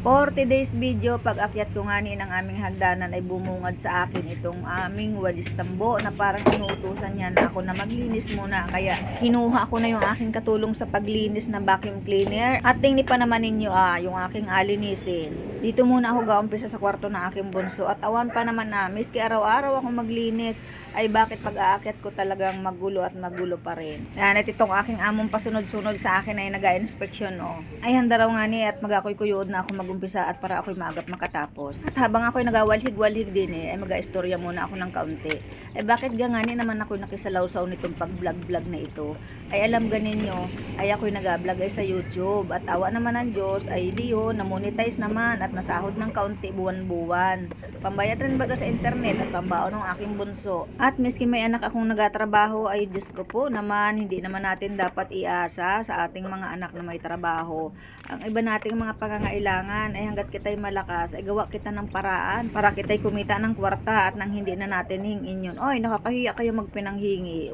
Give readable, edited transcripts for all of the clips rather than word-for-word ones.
40 days video, pag akyat ko nga ng aming hagdanan ay bumungad sa akin itong aming walis tambo na parang inuutusan niya na ako na maglinis muna. Kaya kinuha ko na yung aking katulong sa paglinis na vacuum cleaner. At tingni pa naman ninyo yung aking alinisin. Dito muna ako gaumpisa sa kwarto ng aking bunso. At awan pa naman na, miski araw-araw ako maglinis, ay bakit pag aakyat ko talagang magulo at magulo pa rin. Yan, at itong aking among pasunod-sunod sa akin ay nag-inspeksyon ay handa raw nga ni at magakoy-kuyod na ako magumpisa at para ako'y maagap makatapos. At habang ako'y nagawalhig-walhig din ay mag-istorya muna ako ng kaunti. Ay bakit gangani naman ako'y nakisalawsaw nitong pag-vlog-vlog na ito? Ay alam ganin nyo, ay ako'y nag-vlog ay sa YouTube. At awa naman ng Diyos ay diyo, na-monetize naman at nasahod ng kaunti buwan-buwan. Pambayad rin baga sa internet at pambaon ng aking bunso. At miski may anak akong nagatrabaho ay Diyos ko po naman, hindi naman natin dapat iasa sa ating mga anak na may trabaho. Ang iba nating mga pangangailangan ay hanggat kita'y malakas ay gawa kita ng paraan para kita'y kumita ng kwarta at nang hindi na natin hingin yun. Oy, nakakahiya kayo magpinanghingi.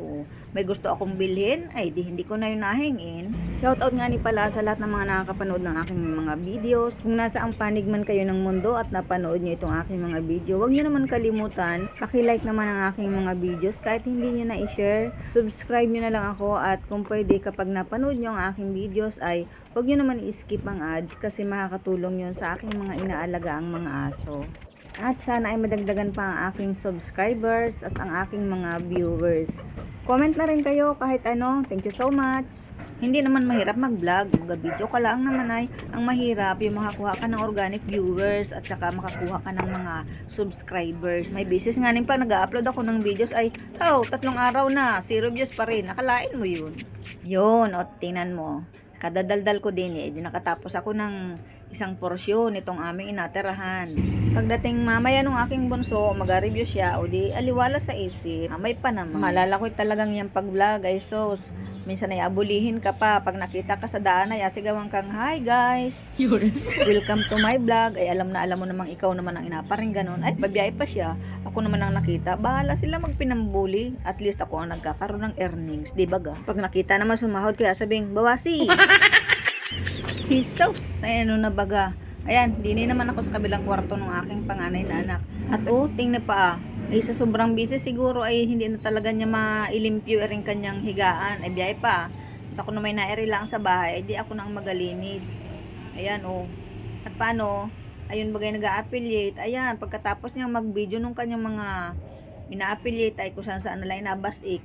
May gusto akong bilhin, ay di hindi ko na yun nahingin. Shoutout nga ni pala sa lahat ng mga nakakapanood ng aking mga videos. Kung nasa ang panig man kayo ng mundo at napanood nyo itong aking mga video, huwag nyo naman kalimutan, paki-like naman ang aking mga videos kahit hindi nyo na i-share. Subscribe nyo na lang ako at kung pwede kapag napanood nyo ang aking videos ay huwag nyo naman i-skip ang ads kasi makakatulong yun sa aking mga inaalaga ang mga aso. At sana ay madagdagan pa ang aking subscribers at ang aking mga viewers. Comment na rin kayo kahit ano. Thank you so much. Hindi naman mahirap mag-vlog. Mag-video ka lang naman ay. Ang mahirap yung makakuha ka ng organic viewers at saka makakuha ka ng mga subscribers. May business nga rin pa nag-upload ako ng videos ay 3 araw na. 0 views pa rin. Nakalain mo yun. Yun. O tingnan mo. Kadadaldal ko din di nakatapos ako ng isang porsyon itong aming inatirahan. Pagdating mamaya nung aking bunso, mag-review siya, o di aliwala sa isip. May pa naman. Malala ko talagang yung pag-vlog ay sos. Minsan ay abulihin ka pa. Pag nakita ka sa daan ay asigawan kang, "Hi guys! Welcome to my vlog." Ay alam mo namang ikaw naman ang inaparing ganun. Ay pabiyay pa siya. Ako naman ang nakita. Bahala sila magpinambuli. At least ako ang nagkakaroon ng earnings. Di ba ga? Pag nakita naman sumahod kaya sabing, "Bawasi!" Pesos. Ay ano na baga. Ayan, dini naman ako sa kabilang kwarto ng aking panganay na anak. At tingnan pa ay sa sobrang busy siguro ay hindi na talaga niya mailimpyo rin kanyang higaan. Ay biyay pa. At ako na may nairi lang sa bahay, ay di ako nang magalinis. Ayan At paano? Ayun bagay nag-a-affiliate. Ayan, pagkatapos niyang mag-video nung kanyang mga ina-affiliate ay kung saan na lang inabasik.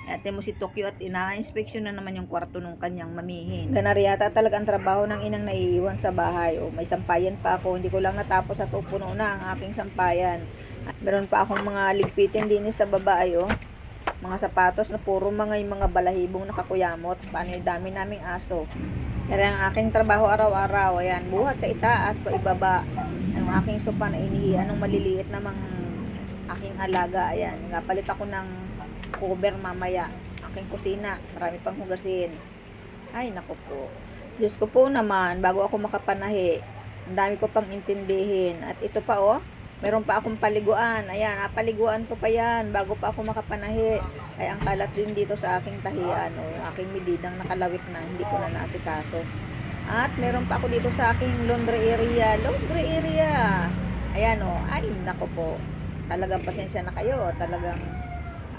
Ate mo si Tokyo at ina-inspeksyon na naman yung kwarto nung kanyang mamihin. Ganari yata talaga ang trabaho ng inang naiiwan sa bahay. May sampayan pa ako. Hindi ko lang natapos at puno na ang aking sampayan. At meron pa akong mga ligpitin din sa baba mga sapatos na puro yung mga balahibong nakakuyamot. Paano yung dami naming aso. Kaya ang aking trabaho araw-araw. Ayan, buhat sa itaas pa ibaba. Ang aking sopa na inihian ng maliliit namang aking alaga. Ayan, palit ako ng cover mamaya. Aking kusina, marami pang hugasin. Ay naku po, Diyos ko po naman, bago ako makapanahi, ang dami ko pang intindihin. At ito pa meron pa akong paliguan. Ayan, napaliguan ko pa yan bago pa ako makapanahi. Ay ang kalat din dito sa aking tahian yung aking medidang nakalawit na, hindi ko na nasikaso. At meron pa ako dito sa aking laundry area. Ayan ay naku po, talagang pasensya na kayo. Talagang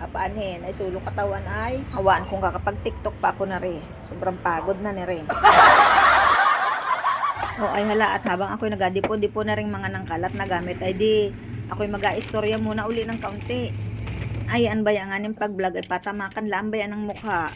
paanhin ay sulong katawan ay hawaan kung kakapag TikTok pa ako na rin. Sobrang pagod na ni rin. Ay hala, at habang ako'y nagadipo-dipo na rin mga nangkalat na gamit ay di ako'y mag-aistorya muna uli ng kaunti. Ay an bayangan yung pag-vlog ay patamakan lang bayan ng mukha.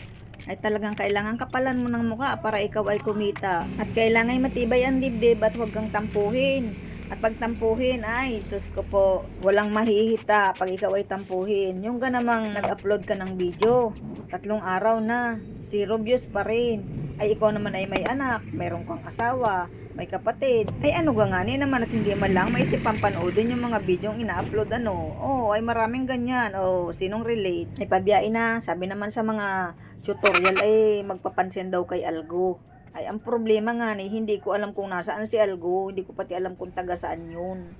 Ay talagang kailangan kapalan mo ng mukha para ikaw ay kumita. At kailangan matibay ang dibdib at huwag kang tampuhin. At pag tampuhin, ay, sus ko po, walang mahihita pag ikaw ay tampuhin. Yung ka namang nag-upload ka ng video, 3 araw na, 0 views pa rin. Ay, ikaw naman ay may anak, mayroon kang asawa, may kapatid. Ay, ano ka nga naman at hindi man lang maisip pang panoodin yung mga video yung ina-upload ay maraming ganyan. Sinong relate? Ay, pabiyain na. Sabi naman sa mga tutorial ay magpapansin daw kay Algo. Ay, ang problema nga hindi ko alam kung nasaan si Algo. Hindi ko pati alam kung taga saan yun.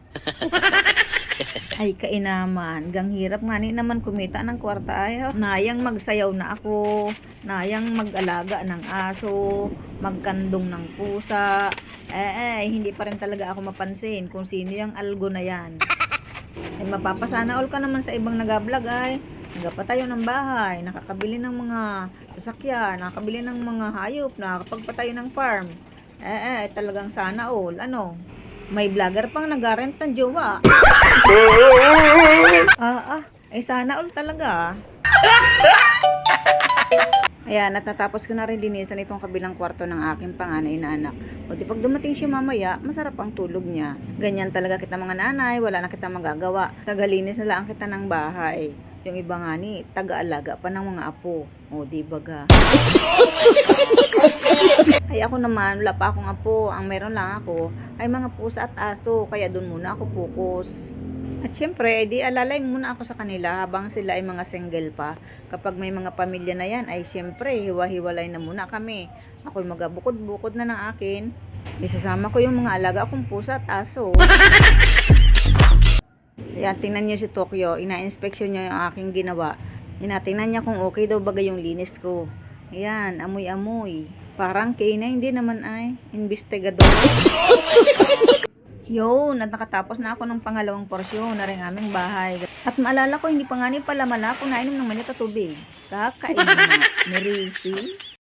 Ay, kainaman. Gang hirap nga naman kumita ng kwarta. Ay, nayang magsayaw na ako. Nayang mag-alaga ng aso. Magkandong ng pusa. Hindi pa rin talaga ako mapansin kung sino yung algo na yan. Mapapasana all ka naman sa ibang nagablog ay. Nagpatayo ng bahay, nakakabili ng mga sasakyan, nakakabili ng mga hayop, nakakapagpatayo ng farm. Talagang sana all. Ano? May vlogger pang nag-rent ng jowa. Sana all talaga. Ayan, natatapos ko na rin linisan itong kabilang kwarto ng aking panganay na anak. O di pag dumating siya mamaya, masarap ang tulog niya. Ganyan talaga kita mga nanay, wala na kita magagawa. Tagalinis na lang kita ng bahay. Yung iba nga ni, taga-alaga pa ng mga apo. O di baga. Ay ako naman, wala pa akong apo. Ang meron lang ako ay mga pusa at aso. Kaya dun muna ako focus. At syempre, di alalay muna ako sa kanila habang sila ay mga single pa. Kapag may mga pamilya na yan, ay syempre, hiwa-hiwalay na muna kami. Ako'y magabukod-bukod na ng akin. Isasama ko yung mga alaga akong pusa at aso. Yan, tingnan niyo si Tokyo. Ina-inspeksyon niya yung aking ginawa. Tingnan niya kung okay daw bagay yung linis ko. Ayan, amoy-amoy. Parang K9 din naman ay. Investigador. Yun, at nakatapos na ako ng pangalawang porsyon na rin aming bahay. At maalala ko, hindi pa nga ni pala mala kung nainom ng manita tubig. Kakain na. Merisi.